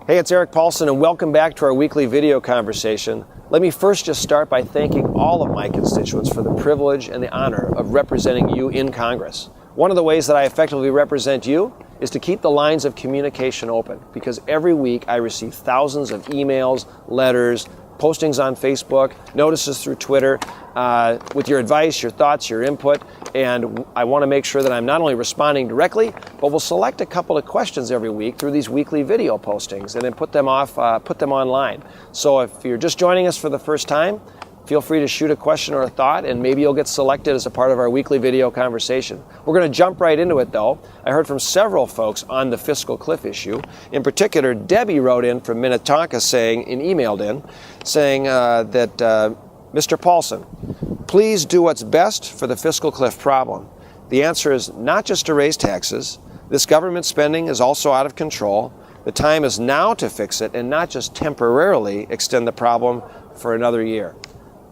Hey, it's Erik Paulsen, and welcome back to our weekly video conversation. Let me first just start by thanking all of my constituents for the privilege and the honor of representing you in Congress. One of the ways that I effectively represent you is to keep the lines of communication open, because every week I receive thousands of emails, letters, postings on Facebook, notices through Twitter, with your advice, your thoughts, your input, and I want to make sure that I'm not only responding directly, but we'll select a couple of questions every week through these weekly video postings and then put them online. So if you're just joining us for the first time, feel free to shoot a question or a thought, and maybe you'll get selected as a part of our weekly video conversation. We're going to jump right into it, though. I heard from several folks on the fiscal cliff issue. In particular, Debbie wrote in from Minnetonka saying that Mr. Paulsen, please do what's best for the fiscal cliff problem. The answer is not just to raise taxes. This government spending is also out of control. The time is now to fix it and not just temporarily extend the problem for another year.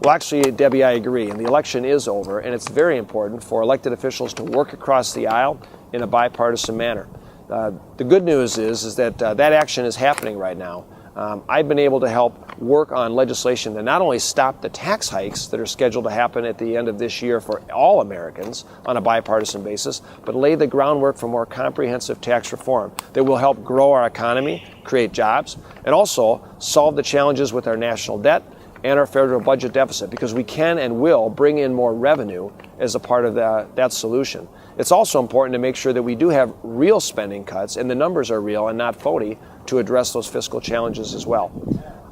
Well, actually, Debbie, I agree, and the election is over, and it's very important for elected officials to work across the aisle in a bipartisan manner. The good news is that that action is happening right now. I've been able to help work on legislation to not only stop the tax hikes that are scheduled to happen at the end of this year for all Americans on a bipartisan basis, but lay the groundwork for more comprehensive tax reform that will help grow our economy, create jobs, and also solve the challenges with our national debt and our federal budget deficit, because we can and will bring in more revenue as a part of that solution. It's also important to make sure that we do have real spending cuts, and the numbers are real and not phony, to address those fiscal challenges as well.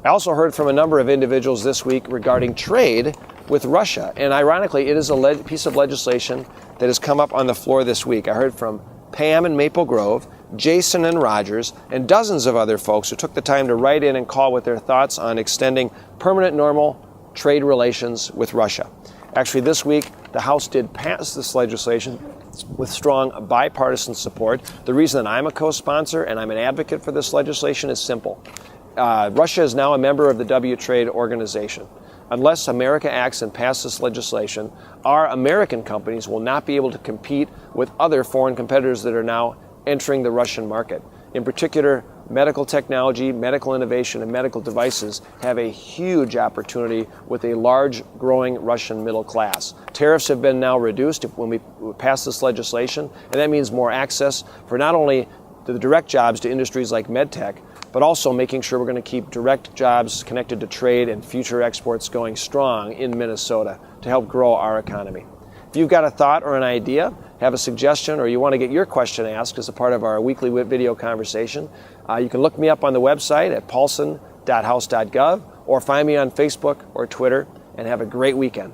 I also heard from a number of individuals this week regarding trade with Russia, and ironically, it is a piece of legislation that has come up on the floor this week. I heard from Pam in Maple Grove, Jason and Rogers, and dozens of other folks who took the time to write in and call with their thoughts on extending permanent normal trade relations with Russia. Actually, this week, the House did pass this legislation with strong bipartisan support. The reason that I'm a co-sponsor and I'm an advocate for this legislation is simple. Russia is now a member of the WTrade organization. Unless America acts and passes this legislation, our American companies will not be able to compete with other foreign competitors that are now entering the Russian market. In particular, medical technology, medical innovation, and medical devices have a huge opportunity with a large, growing Russian middle class. Tariffs have been now reduced when we pass this legislation, and that means more access for not only the direct jobs to industries like medtech, but also making sure we're going to keep direct jobs connected to trade and future exports going strong in Minnesota to help grow our economy. If you've got a thought or an idea, have a suggestion, or you want to get your question asked as a part of our weekly video conversation, you can look me up on the website at paulsen.house.gov or find me on Facebook or Twitter, and have a great weekend.